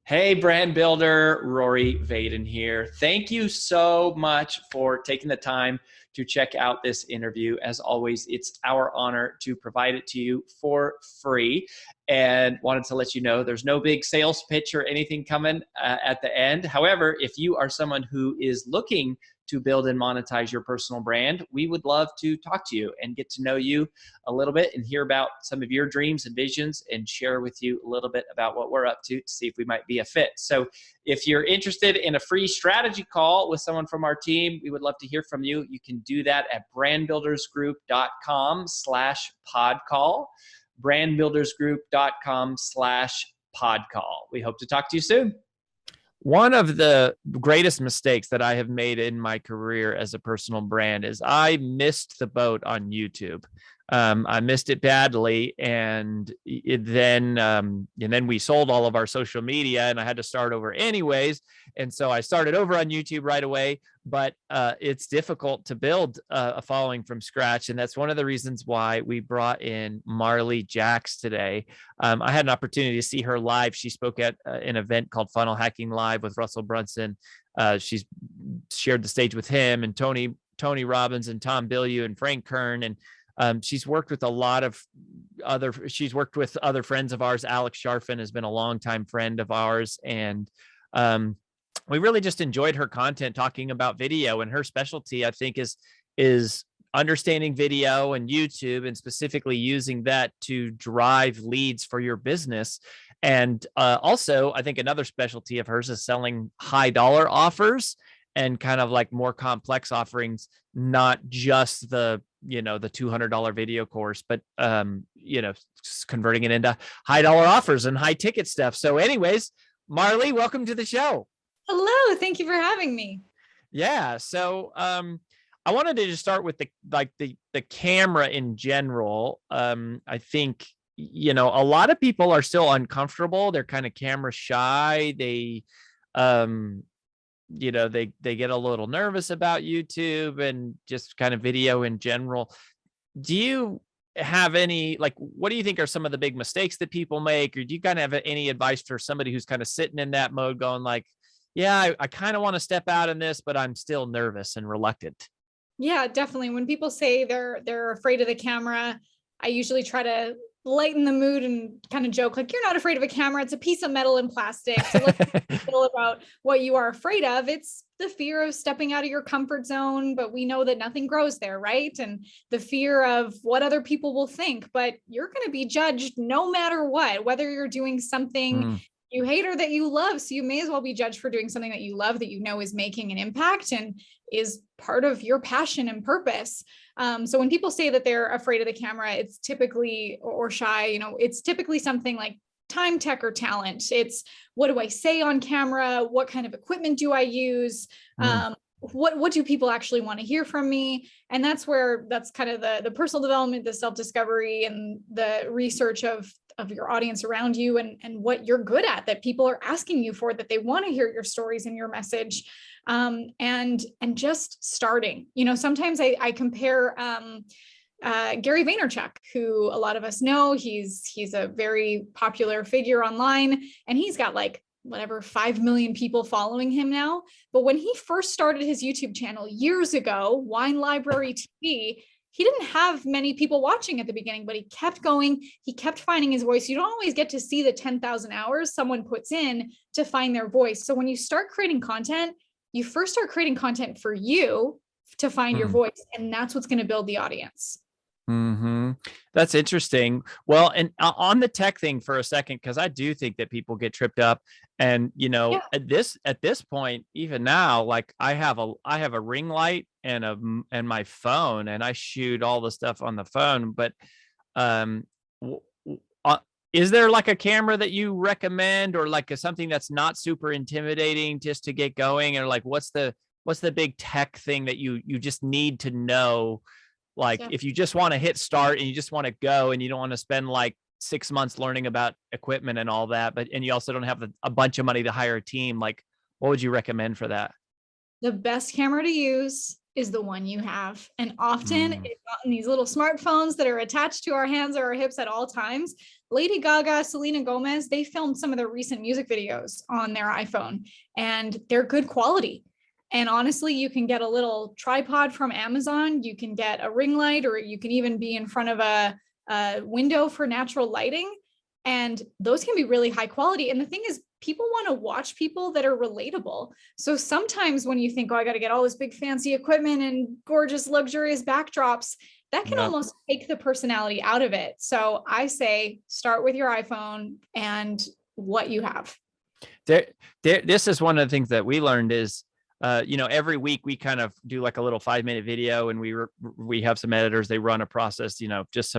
Hey, brand builder, Rory Vaden here. Thank you so much for taking the time to check out this interview. As always, it's our honor to provide it to you for free. And wanted to let you know there's no big sales pitch or anything coming at the end. However, if you are someone who is looking to build and monetize your personal brand, we would love to talk to you and get to know you a little bit and hear about some of your dreams and visions and share with you a little bit about what we're up to see if we might be a fit. So if you're interested in a free strategy call with someone from our team, we would love to hear from you. You can do that at brandbuildersgroup.com/podcall, brandbuildersgroup.com/podcall. We hope to talk to you soon. One of the greatest mistakes that I have made in my career as a personal brand is I missed the boat on YouTube. I missed it badly, and then we sold all of our social media, and I had to start over anyways. And so I started over on YouTube right away. But it's difficult to build a following from scratch, and that's one of the reasons why we brought in Marley Jaxx today. I had an opportunity to see her live. She spoke at an event called Funnel Hacking Live with Russell Brunson. She's shared the stage with him and Tony Robbins and Tom Bilyeu and Frank Kern, and she's worked with other friends of ours. Alex Sharfin has been a longtime friend of ours, and we really just enjoyed her content talking about video, and her specialty, I think, is understanding video and YouTube, and specifically using that to drive leads for your business. And also, I think another specialty of hers is selling high dollar offers and kind of like more complex offerings, not just the $200 video course, but converting it into high dollar offers and high ticket stuff. So anyways, Marley, welcome to the show. Hello, thank you for having me. Yeah, so I wanted to just start with the camera in general. I think a lot of people are still uncomfortable. They're kind of camera shy. They they get a little nervous about YouTube and just kind of video in general. Do you have any, what do you think are some of the big mistakes that people make? Or do you kind of have any advice for somebody who's kind of sitting in that mode going like, yeah, I kind of want to step out in this, but I'm still nervous and reluctant? Yeah, definitely. When people say they're afraid of the camera, I usually try to lighten the mood and kind of joke like, you're not afraid of a camera. It's a piece of metal and plastic. So let's feel about what you are afraid of. It's the fear of stepping out of your comfort zone, but we know that nothing grows there, right? And the fear of what other people will think, but you're going to be judged no matter what, whether you're doing something you hate or that you love. So you may as well be judged for doing something that you love, that you know is making an impact and is part of your passion and purpose. So when people say that they're afraid of the camera, it's typically, or shy, it's typically something like time, tech, or talent. It's, what do I say on camera? What kind of equipment do I use? What do people actually want to hear from me? And that's kind of the personal development, the self-discovery, and the research of your audience around you, and what you're good at, that people are asking you for, that they want to hear your stories and your message. And just starting, sometimes I compare Gary Vaynerchuk, who a lot of us know. He's a very popular figure online, and he's got 5 million people following him now. But when he first started his YouTube channel years ago, Wine Library TV, he didn't have many people watching at the beginning, but he kept going. He kept finding his voice. You don't always get to see the 10,000 hours someone puts in to find their voice. So when you start creating content, you first start creating content for you to find your voice, and that's what's going to build the audience. That's interesting. Well, and on the tech thing for a second, because I do think that people get tripped up, and at this point, even now, I have a ring light and my phone, and I shoot all the stuff on the phone. But is there a camera that you recommend, or something that's not super intimidating just to get going? Or what's the big tech thing that you just need to know? If you just want to hit start and you just want to go, and you don't want to spend 6 months learning about equipment and all that, and you also don't have a bunch of money to hire a team, what would you recommend for that? The best camera to use is the one you have. And often it's on these little smartphones that are attached to our hands or our hips at all times. Lady Gaga, Selena Gomez, they filmed some of their recent music videos on their iPhone, and they're good quality. And honestly, you can get a little tripod from Amazon, you can get a ring light, or you can even be in front of a window for natural lighting. And those can be really high quality. And the thing is, people want to watch people that are relatable. So sometimes when you think, oh, I got to get all this big fancy equipment and gorgeous, luxurious backdrops, that can almost take the personality out of it. So I say, start with your iPhone and what you have. This is one of the things that we learned is, every week we kind of do like a little 5-minute video, and we have some editors, they run a process, just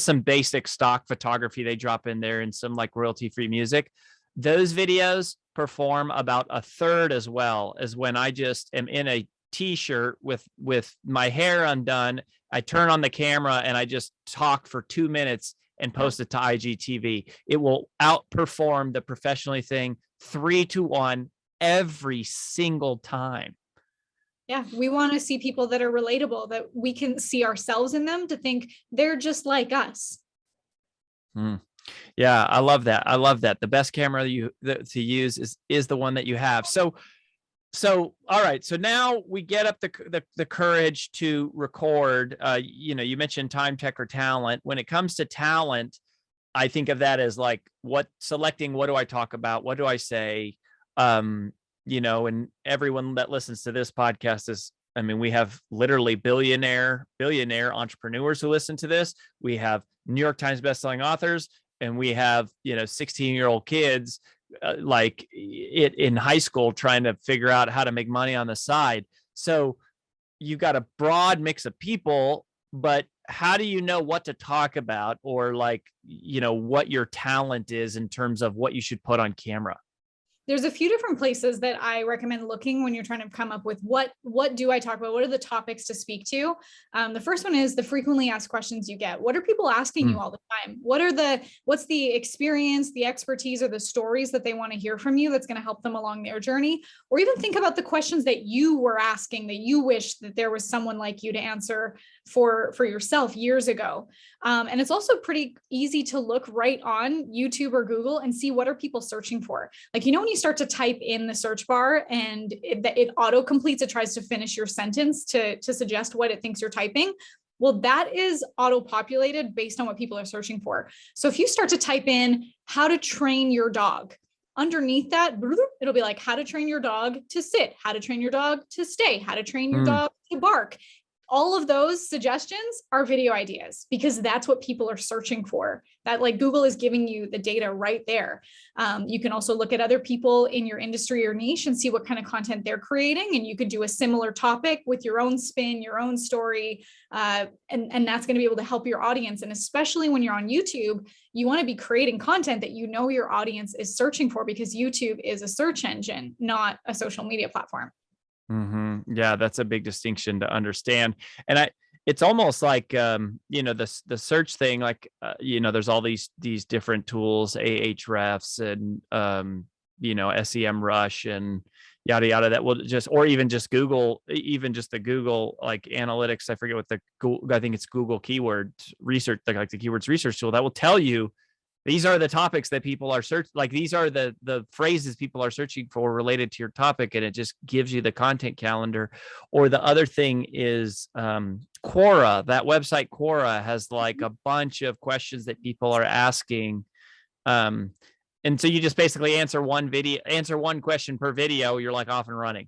some basic stock photography they drop in there and some like royalty-free music. Those videos perform about a third as well as when I just am in a t-shirt with my hair undone. I turn on the camera and I just talk for 2 minutes and post it to IGTV. It will outperform the professionally thing 3-1 every single time. Yeah, we want to see people that are relatable, that we can see ourselves in them, to think they're just like us. Yeah, I love that. I love that. The best camera to use is the one that you have. So all right. So now we get up the courage to record. You mentioned time, tech, or talent. When it comes to talent, I think of that as like selecting what do I talk about? What do I say? And everyone that listens to this podcast we have literally billionaire entrepreneurs who listen to this. We have New York Times bestselling authors, and we have 16-year-old kids in high school trying to figure out how to make money on the side. So you've got a broad mix of people, but how do you know what to talk about, or what your talent is in terms of what you should put on camera? There's a few different places that I recommend looking when you're trying to come up with what do I talk about? What are the topics to speak to? The first one is the frequently asked questions you get. What are people asking you all the time? What's the experience, the expertise, or the stories that they want to hear from you that's going to help them along their journey? Or even think about the questions that you were asking that you wish that there was someone like you to answer for yourself years ago. And it's also pretty easy to look right on YouTube or Google and see what are people searching for. When you start to type in the search bar and it auto completes, it tries to finish your sentence to suggest what it thinks you're typing. Well, that is auto populated based on what people are searching for. So if you start to type in how to train your dog, underneath that, it'll be like how to train your dog to sit, how to train your dog to stay, how to train your dog to bark. All of those suggestions are video ideas, because that's what people are searching for. That Google is giving you the data right there. You can also look at other people in your industry or niche and see what kind of content they're creating. And you could do a similar topic with your own spin, your own story. And that's going to be able to help your audience. And especially when you're on YouTube, you want to be creating content that your audience is searching for, because YouTube is a search engine, not a social media platform. Yeah, that's a big distinction to understand. And it's almost like, the search thing, there's all these different tools, Ahrefs and, SEM Rush and yada, yada, that will or even just Google, even just the Google analytics. I forget what I think it's Google keyword research, the keywords research tool that will tell you, these are the topics that people are searching. These are the phrases people are searching for related to your topic. And it just gives you the content calendar. Or the other thing is Quora. That website Quora has a bunch of questions that people are asking. And so you just basically answer one question per video. You're off and running.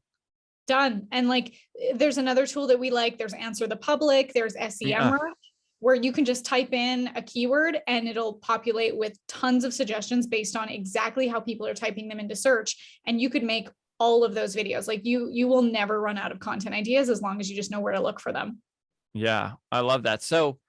Done. And there's another tool that we like. There's Answer the Public. There's SEM Rush, where you can just type in a keyword and it'll populate with tons of suggestions based on exactly how people are typing them into search. And you could make all of those videos. You will never run out of content ideas as long as you just know where to look for them. Yeah, I love that. So,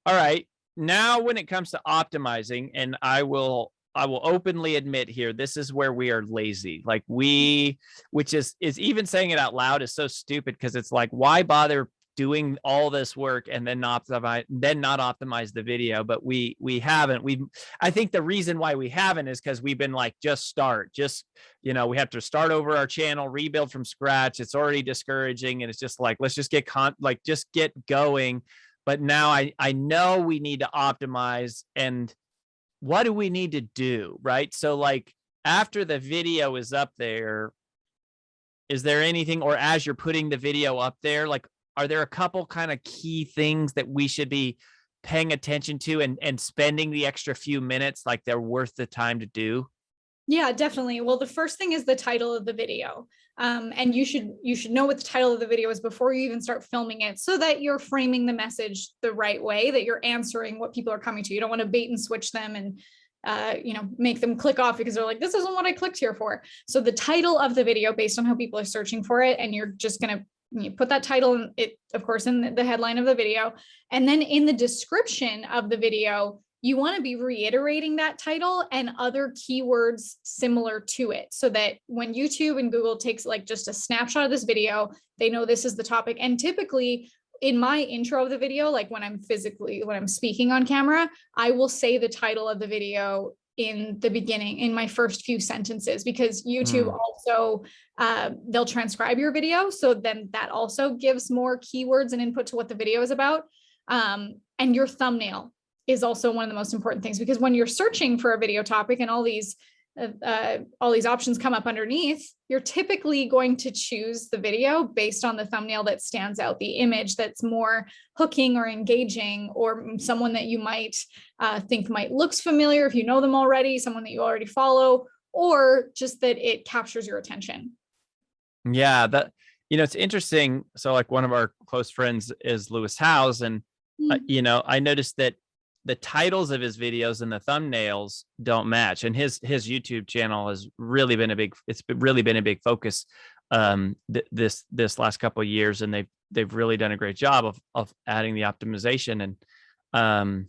all right, now when it comes to optimizing, and I will openly admit here, this is where we are lazy. Which is even saying it out loud is so stupid, because it's why bother doing all this work and then not optimize the video, but we haven't. I think the reason why we haven't is because we've been like, we have to start over our channel, rebuild from scratch. It's already discouraging, and it's just like, let's just get going. But now I know we need to optimize, and what do we need to do, right? So like after the video is up there, is there anything, or as you're putting the video up there, like, are there a couple kind of key things that we should be paying attention to and spending the extra few minutes, like they're worth the time to do? Yeah, definitely. Well, the first thing is the title of the video. And you should know what the title of the video is before you even start filming it, so that you're framing the message the right way, that you're answering what people are coming to. You don't want to bait and switch them and make them click off because they're like, this isn't what I clicked here for. So the title of the video, based on how people are searching for it, and you're just going to put that title in it, of course, in the headline of the video. And then in the description of the video, you want to be reiterating that title and other keywords similar to it, so that when YouTube and Google takes like just a snapshot of this video, they know this is the topic. And typically in my intro of the video, like when I'm speaking on camera, I will say the title of the video in the beginning, in my first few sentences, because YouTube also, they'll transcribe your video. So then that also gives more keywords and input to what the video is about. And your thumbnail is also one of the most important things, because when you're searching for a video topic and all these options come up underneath, you're typically going to choose the video based on the thumbnail that stands out, the image that's more hooking or engaging, or someone that you might think looks familiar if you know them already, someone that you already follow, or just that it captures your attention. Yeah, it's interesting. So like one of our close friends is Lewis Howes, and I noticed that the titles of his videos and the thumbnails don't match, and his YouTube channel has really been a big focus this last couple of years, and they've really done a great job of adding the optimization. And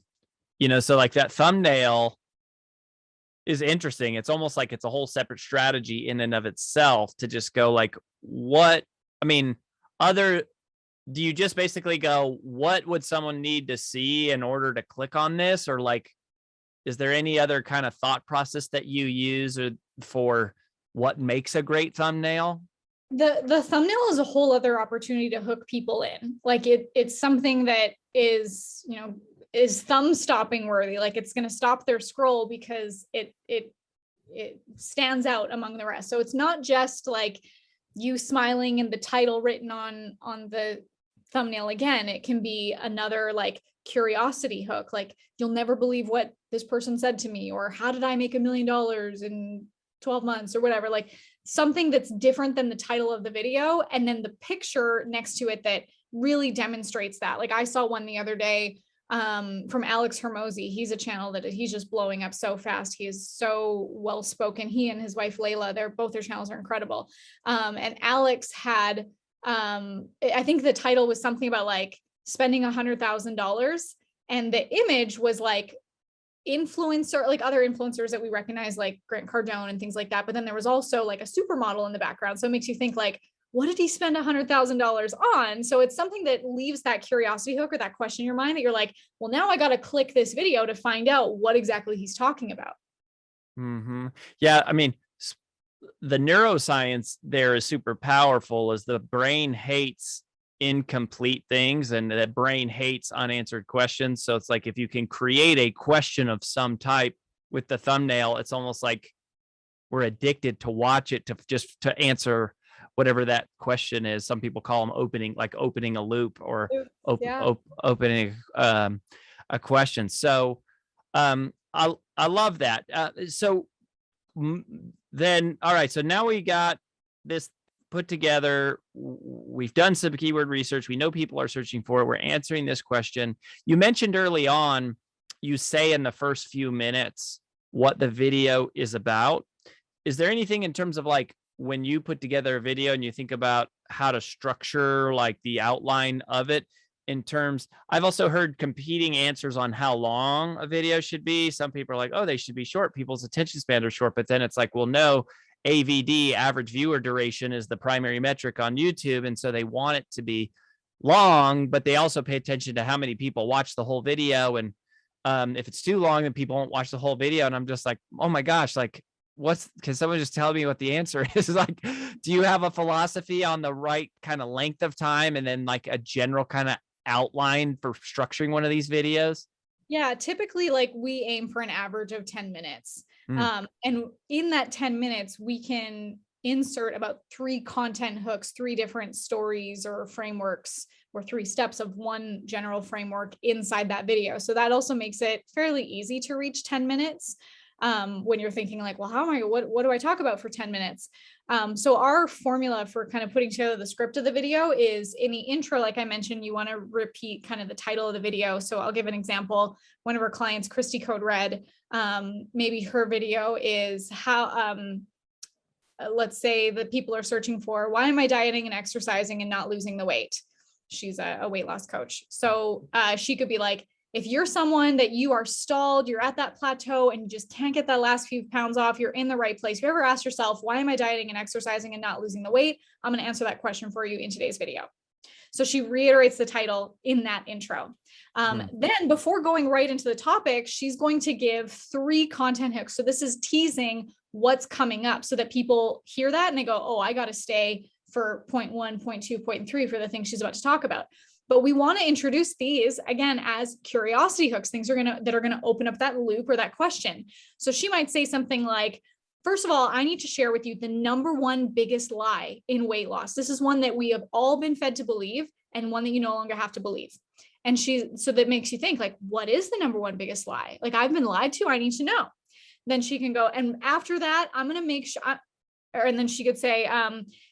so like that thumbnail is interesting. It's almost like it's a whole separate strategy in and of itself to just go like, do you just basically go, what would someone need to see in order to click on this? Or like, is there any other kind of thought process that you use for what makes a great thumbnail? The thumbnail is a whole other opportunity to hook people in. Like it's something that is thumb stopping worthy. Like it's going to stop their scroll because it stands out among the rest. So it's not just like you smiling and the title written on the thumbnail. Again, it can be another like curiosity hook, like you'll never believe what this person said to me, or how did I make $1 million in 12 months or whatever, like something that's different than the title of the video, and then the picture next to it that really demonstrates that. Like I saw one the other day from Alex Hermosi. He's a channel that he's just blowing up so fast. He is so well spoken. He and his wife Layla, their channels are incredible. And Alex had I think the title was something about like spending $100,000, and the image was like influencer, like other influencers that we recognize, like Grant Cardone and things like that. But then there was also like a supermodel in the background. So it makes you think like, what did he spend $100,000 on? So it's something that leaves that curiosity hook or that question in your mind that you're like, well, now I got to click this video to find out what exactly he's talking about. Yeah. I mean, the neuroscience there is super powerful, as the brain hates incomplete things and the brain hates unanswered questions. So it's like, if you can create a question of some type with the thumbnail, it's almost like we're addicted to watch it, to answer whatever that question is. Some people call them opening a loop, or opening a question. So I love that. Then, all right, so now we got this put together. We've done some keyword research. We know people are searching for it. We're answering this question. You mentioned early on, you say in the first few minutes what the video is about. Is there anything in terms of like when you put together a video and you think about how to structure like the outline of it, in terms, I've also heard competing answers on how long a video should be. Some people are like, oh, they should be short. People's attention spans are short. But then it's like, well, no, AVD, average viewer duration, is the primary metric on YouTube. And so they want it to be long, but they also pay attention to how many people watch the whole video. And if it's too long, then people won't watch the whole video. And I'm just like, oh my gosh, like can someone just tell me what the answer is? Like, do you have a philosophy on the right kind of length of time and then like a general kind of outline for structuring one of these videos? Yeah, typically like we aim for an average of 10 minutes. And in that 10 minutes, we can insert about 3 content hooks, 3 different stories or frameworks, or 3 steps of one general framework inside that video. So that also makes it fairly easy to reach 10 minutes. When you're thinking like, well, what do I talk about for 10 minutes? So our formula for kind of putting together the script of the video is in the intro, like I mentioned, you want to repeat kind of the title of the video. So I'll give an example. One of our clients, Christy Code Red, maybe her video is how, let's say that people are searching for, why am I dieting and exercising and not losing the weight? She's a weight loss coach. So she could be like, if you're someone that you are stalled, you're at that plateau and you just can't get that last few pounds off, you're in the right place. If you ever asked yourself, why am I dieting and exercising and not losing the weight? I'm going to answer that question for you in today's video. So she reiterates the title in that intro. Then before going right into the topic, she's going to give 3 content hooks. So this is teasing what's coming up so that people hear that and they go, oh, I got to stay for point 1, point 2, point 3 for the thing she's about to talk about. But we want to introduce these again as curiosity hooks, things that are going to open up that loop or that question. So she might say something like, first of all, I need to share with you the #1 biggest lie in weight loss. This is one that we have all been fed to believe and one that you no longer have to believe. And so that makes you think like, what is the #1 biggest lie? Like I've been lied to, I need to know. Then she can go, and after that, I'm going to make sure, and then she could say,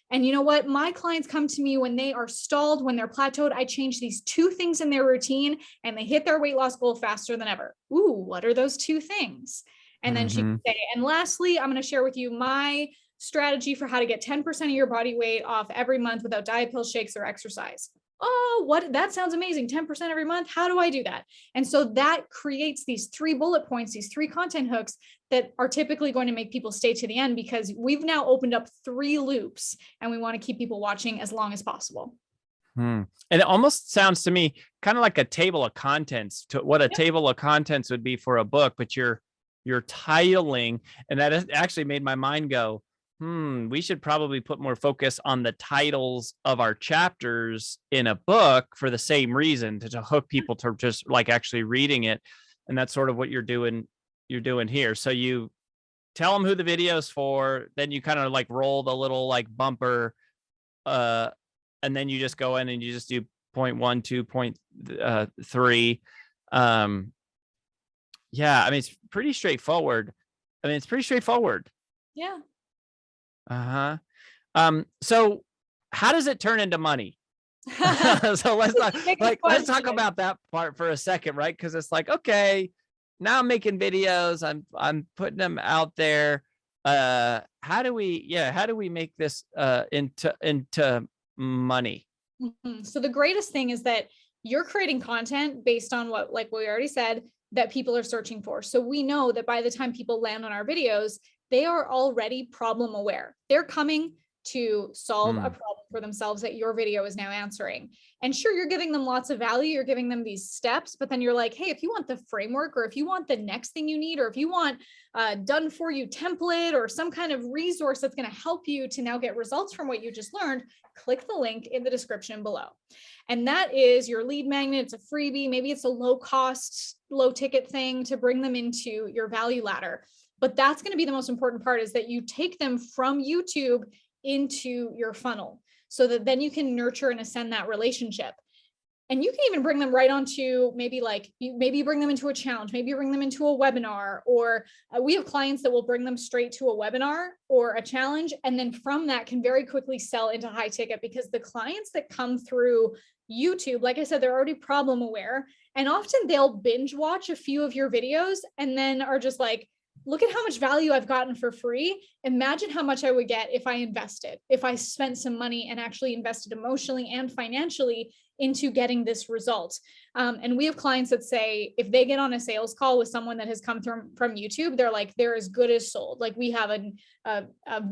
and you know what? My clients come to me when they are stalled, when they're plateaued. I change these 2 things in their routine and they hit their weight loss goal faster than ever. Ooh, what are those 2 things? And then she can say, and lastly, I'm going to share with you my strategy for how to get 10% of your body weight off every month without diet pills, shakes, or exercise. Oh, that sounds amazing. 10% every month. How do I do that? And so that creates these 3 bullet points, these 3 content hooks that are typically going to make people stay to the end because we've now opened up 3 loops and we want to keep people watching as long as possible. And it almost sounds to me kind of like a table of contents to what a table of contents would be for a book, but you're titling, and that has actually made my mind go, we should probably put more focus on the titles of our chapters in a book for the same reason, to hook people to just like actually reading it. And that's sort of what you're doing here. So you tell them who the video is for, then you kind of like roll the little like bumper, and then you just go in and you just do point 1, 2, point 3. Yeah, I mean, it's pretty straightforward. Yeah. So how does it turn into money? So let's talk about that part for a second, right? Because it's like, okay, now I'm making videos, I'm putting them out there. How do we make this into money? So the greatest thing is that you're creating content based on what we already said, that people are searching for. So we know that by the time people land on our videos, they are already problem aware. They're coming to solve a problem for themselves that your video is now answering. And sure, you're giving them lots of value, you're giving them these steps, but then you're like, hey, if you want the framework, or if you want the next thing you need, or if you want a done for you template or some kind of resource that's going to help you to now get results from what you just learned, click the link in the description below. And that is your lead magnet. It's a freebie. Maybe it's a low cost, low ticket thing to bring them into your value ladder. But that's going to be the most important part, is that you take them from YouTube into your funnel so that then you can nurture and ascend that relationship. And you can even bring them right onto maybe you bring them into a challenge, maybe you bring them into a webinar, or we have clients that will bring them straight to a webinar or a challenge. And then from that can very quickly sell into high ticket, because the clients that come through YouTube, like I said, they're already problem aware. And often they'll binge watch a few of your videos and then are just like, look at how much value I've gotten for free. Imagine how much I would get if I invested, if I spent some money and actually invested emotionally and financially into getting this result. And we have clients that say, if they get on a sales call with someone that has come from YouTube, they're like, they're as good as sold. Like we have a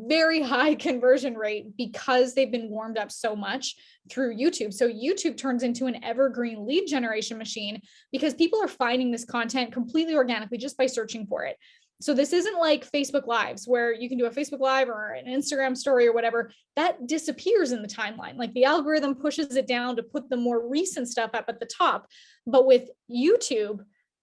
very high conversion rate because they've been warmed up so much through YouTube. So YouTube turns into an evergreen lead generation machine because people are finding this content completely organically just by searching for it. So this isn't like Facebook Lives where you can do a Facebook Live or an Instagram story or whatever that disappears in the timeline. Like the algorithm pushes it down to put the more recent stuff up at the top. But with YouTube,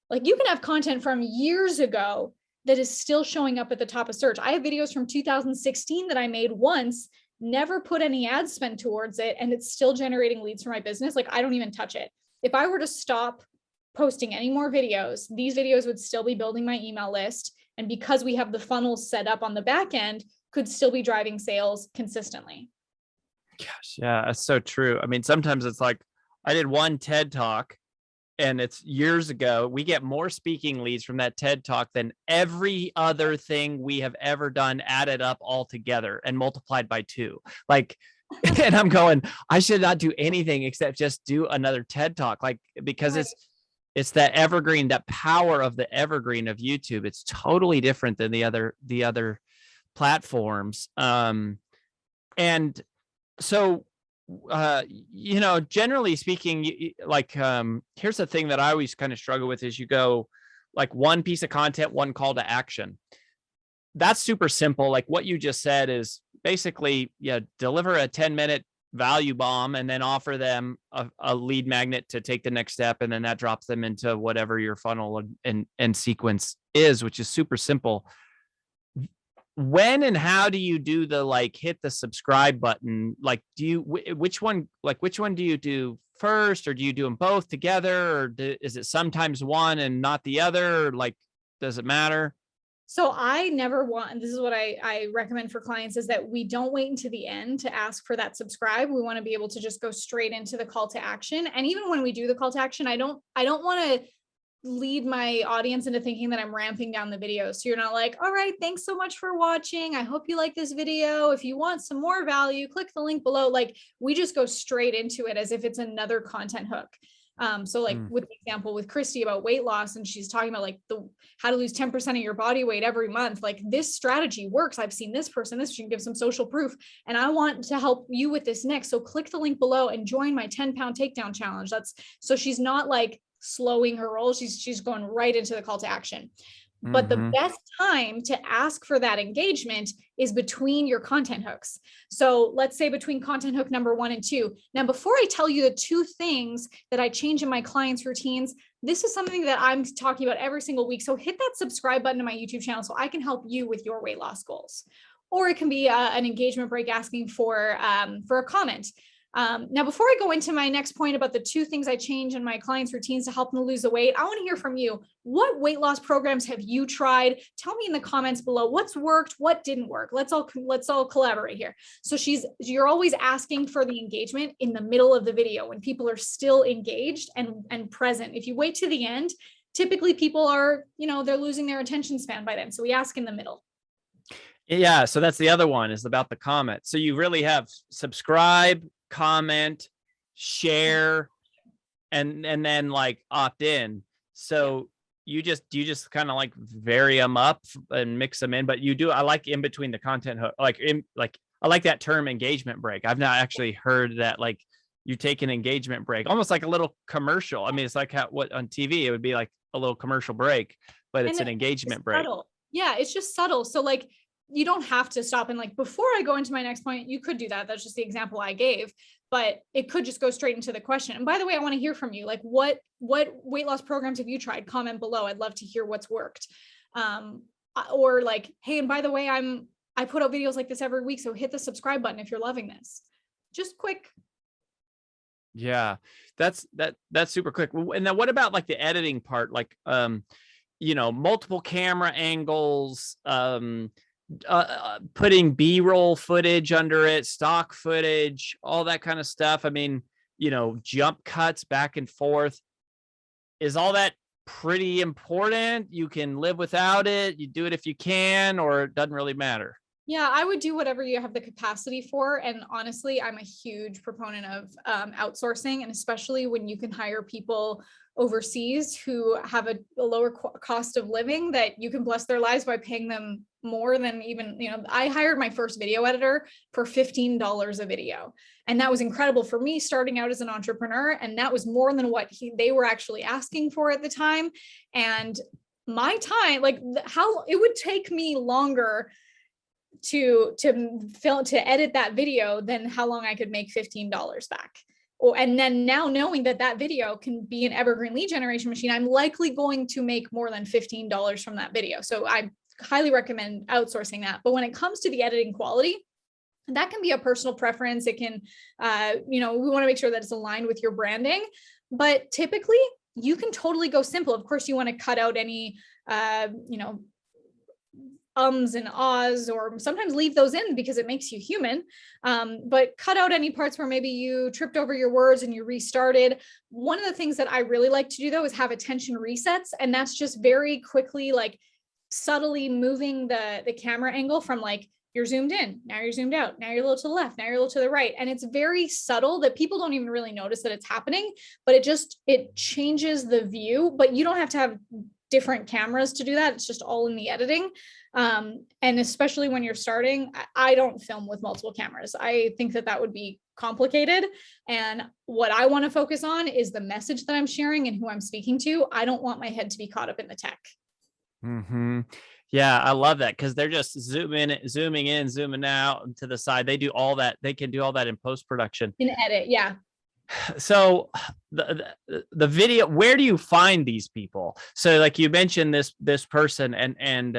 like you can have content from years ago that is still showing up at the top of search. I have videos from 2016 that I made once, never put any ad spend towards it, and it's still generating leads for my business. Like I don't even touch it. If I were to stop posting any more videos, these videos would still be building my email list. And because we have the funnels set up on the back end, could still be driving sales consistently. Gosh, yeah, that's so true. I mean, sometimes it's like I did one TED talk and it's years ago. We get more speaking leads from that TED talk than every other thing we have ever done added up all together and multiplied by 2. Like, and I'm going, I should not do anything except just do another TED talk. Like, because it's that evergreen, that power of the evergreen of YouTube. It's totally different than the other platforms. And so, generally speaking, like, here's the thing that I always kind of struggle with is you go like one piece of content, one call to action. That's super simple. Like what you just said is basically, deliver a 10-minute value bomb and then offer them a lead magnet to take the next step. And then that drops them into whatever your funnel and sequence is, which is super simple. When and how do you do the, like, hit the subscribe button? Like, which one do you do first, or do you do them both together? Or is it sometimes one and not the other? Or like, does it matter? So I never want, and this is what I recommend for clients, is that we don't wait until the end to ask for that subscribe. We want to be able to just go straight into the call to action. And even when we do the call to action, I don't want to lead my audience into thinking that I'm ramping down the video. So you're not like, all right, thanks so much for watching. I hope you like this video. If you want some more value, click the link below. Like we just go straight into it as if it's another content hook. So like with the example with Christy about weight loss, and she's talking about like how to lose 10% of your body weight every month. Like this strategy works. I've seen this person can give some social proof, and I want to help you with this next. So click the link below and join my 10-pound takedown challenge. So she's not like slowing her roll. She's going right into the call to action. But the best time to ask for that engagement is between your content hooks. So let's say between content hook number 1 and 2. Now, before I tell you the 2 things that I change in my clients' routines, this is something that I'm talking about every single week. So hit that subscribe button to my YouTube channel so I can help you with your weight loss goals. Or it can be an engagement break asking for a comment. Now, before I go into my next point about the 2 things I change in my clients' routines to help them lose the weight, I want to hear from you. What weight loss programs have you tried? Tell me in the comments below what's worked, what didn't work. Let's all collaborate here. So you're always asking for the engagement in the middle of the video when people are still engaged and present. If you wait to the end, typically people are, they're losing their attention span by then. So we ask in the middle. Yeah. So that's the other one, is about the comment. So you really have subscribe, comment, share, and then like opt in. So you just kind of like vary them up and mix them in. But I like in between the content hook, I like that term engagement break. I've not actually heard that, like you take an engagement break, almost like a little commercial. I mean, it's like what on TV, it would be like a little commercial break, but it's an engagement break. Subtle. Yeah, it's just subtle. So like, you don't have to stop. And like, before I go into my next point, you could do that. That's just the example I gave, but it could just go straight into the question. And by the way, I want to hear from you. Like what weight loss programs have you tried? Comment below. I'd love to hear what's worked. Or like, hey, and by the way, I put out videos like this every week. So hit the subscribe button if you're loving this. Just quick. Yeah, that's super quick. And then what about like the editing part? Like, multiple camera angles, putting B-roll footage under it, stock footage, all that kind of stuff. I mean, jump cuts back and forth. Is all that pretty important? You can live without it. You do it if you can, or it doesn't really matter? Yeah, I would do whatever you have the capacity for. And honestly, I'm a huge proponent of outsourcing, and especially when you can hire people overseas who have a lower cost of living, that you can bless their lives by paying them more than even, I hired my first video editor for $15 a video. And that was incredible for me starting out as an entrepreneur. And that was more than what they were actually asking for at the time. And my time, like how it would take me longer to edit that video than how long I could make $15 back. And then now knowing that video can be an evergreen lead generation machine, I'm likely going to make more than $15 from that video. So I highly recommend outsourcing that. But when it comes to the editing quality, that can be a personal preference. It can, we want to make sure that it's aligned with your branding, but typically you can totally go simple. Of course, you want to cut out any, ums and ahs, or sometimes leave those in because it makes you human. But cut out any parts where maybe you tripped over your words and you restarted. One of the things that I really like to do though is have attention resets. And that's just very quickly, like subtly moving the camera angle from like, you're zoomed in, now you're zoomed out, now you're a little to the left, now you're a little to the right. And it's very subtle that people don't even really notice that it's happening, but it changes the view. But you don't have to have different cameras to do that. It's just all in the editing. And especially when you're starting, I don't film with multiple cameras. I think that would be complicated. And what I want to focus on is the message that I'm sharing and who I'm speaking to. I don't want my head to be caught up in the tech. Mm-hmm. Yeah, I love that, because they're just zooming in, zooming out to the side. They do all that. They can do all that in post-production. In edit, yeah. So the video, where do you find these people? So like you mentioned this person, and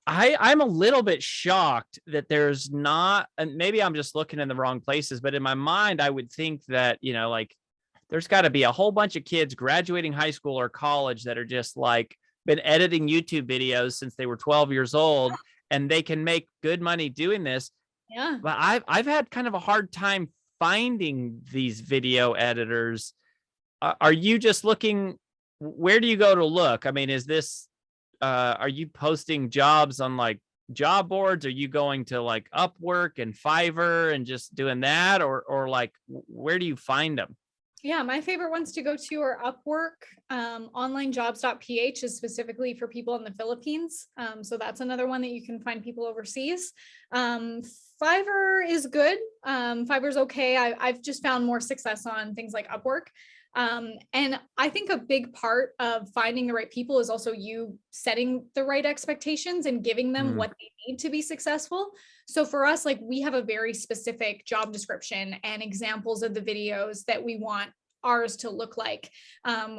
I'm a little bit shocked that there's not, and maybe I'm just looking in the wrong places, but in my mind, I would think that, like there's got to be a whole bunch of kids graduating high school or college that are just like been editing YouTube videos since they were 12 years old, and they can make good money doing this. Yeah. But I've had kind of a hard time finding these video editors. Are you just looking, where do you go to look? I mean, is this, are you posting jobs on like job boards? Are you going to like Upwork and Fiverr and just doing that? Or like, where do you find them? Yeah, my favorite ones to go to are Upwork. Onlinejobs.ph is specifically for people in the Philippines. So that's another one that you can find people overseas. Fiverr is good. Fiverr's okay. I've just found more success on things like Upwork. And I think a big part of finding the right people is also you setting the right expectations and giving them what they need to be successful. So for us, like we have a very specific job description and examples of the videos that we want ours to look like.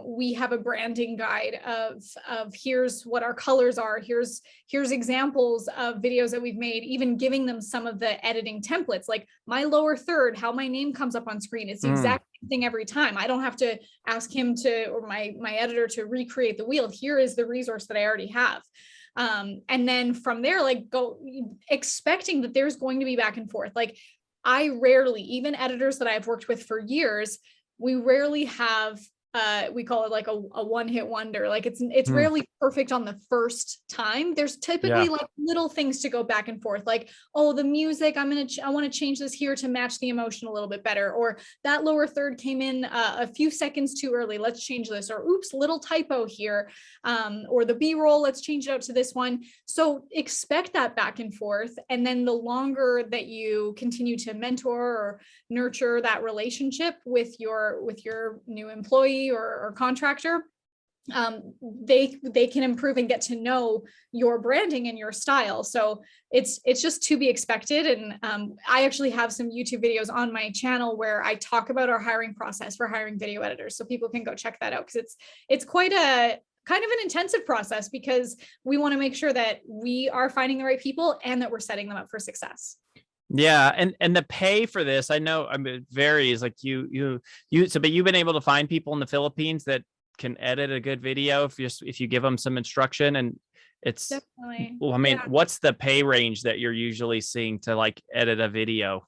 We have a branding guide of here's what our colors are. Here's examples of videos that we've made, even giving them some of the editing templates, like my lower third, how my name comes up on screen. It's the exact same thing every time. I don't have to ask him or my editor to recreate the wheel. Here is the resource that I already have. And then from there, like go expecting that there's going to be back and forth. Like I rarely, even editors that I've worked with for years, we rarely have, we call it like a one-hit wonder. Like it's rarely perfect on the first time. There's typically like little things to go back and forth. Like, oh, the music, I want to change this here to match the emotion a little bit better. Or that lower third came in a few seconds too early. Let's change this. Or oops, little typo here. Or the B-roll, let's change it out to this one. So expect that back and forth. And then the longer that you continue to mentor or nurture that relationship with your new employee or contractor, they can improve and get to know your branding and your style. So it's just to be expected. And I actually have some YouTube videos on my channel where I talk about our hiring process for hiring video editors. So people can go check that out, because it's quite a kind of an intensive process, because we want to make sure that we are finding the right people and that we're setting them up for success. Yeah. And the pay for this, I know, I mean, it varies. Like but you've been able to find people in the Philippines that can edit a good video if you give them some instruction. And it's definitely, well, I mean, what's the pay range that you're usually seeing to like edit a video?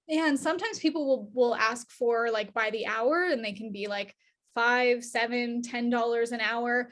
Yeah. And sometimes people will ask for like by the hour, and they can be like $5, $7, $10 an hour.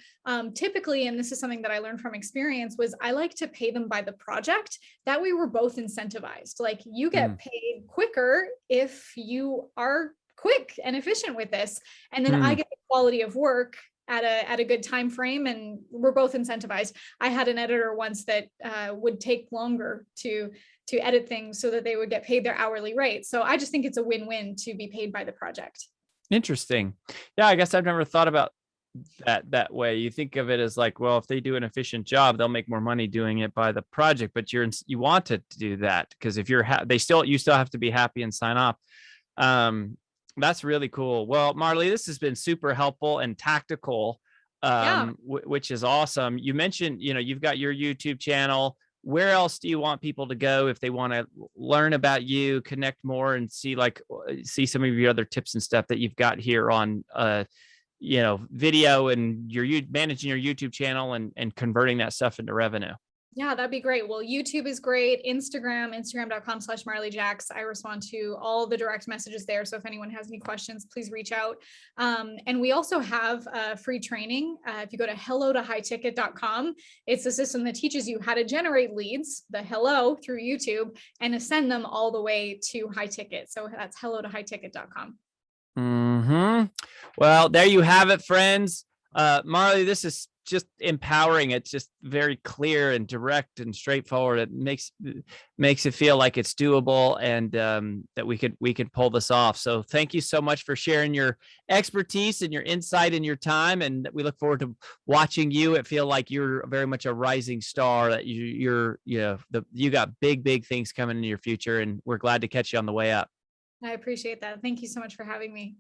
Typically, and this is something that I learned from experience, was I like to pay them by the project. That way we're both incentivized. Like, you get paid quicker if you are quick and efficient with this. And then I get the quality of work at a good time frame, and we're both incentivized. I had an editor once that would take longer to edit things so that they would get paid their hourly rate. So I just think it's a win-win to be paid by the project. Interesting. Yeah, I guess I've never thought about that way. You think of it as like, well, if they do an efficient job, they'll make more money doing it by the project, but you want to do that, because if you're you still have to be happy and sign off. That's really cool. Well, Marley, this has been super helpful and tactical, which is awesome. You mentioned, you've got your YouTube channel. Where else do you want people to go if they want to learn about you, connect more, and see some of your other tips and stuff that you've got here on, video, and managing your YouTube channel and converting that stuff into revenue? Yeah, that'd be great. Well, YouTube is great. Instagram.com/MarleyJaxx. I respond to all the direct messages there. So if anyone has any questions, please reach out. And we also have free training. If you go to hello-to-highticket.com, it's a system that teaches you how to generate leads, the hello, through YouTube, and to send them all the way to high ticket. So that's hello-to-highticket.com. Well, there you have it, friends. Marley, this is just empowering. It's just very clear and direct and straightforward. It makes it feel like it's doable, and that we could pull this off. So thank you so much for sharing your expertise and your insight and your time. And we look forward to watching you. It feel like you're very much a rising star, that you got big things coming in your future, and we're glad to catch you on the way up. I appreciate that. Thank you so much for having me.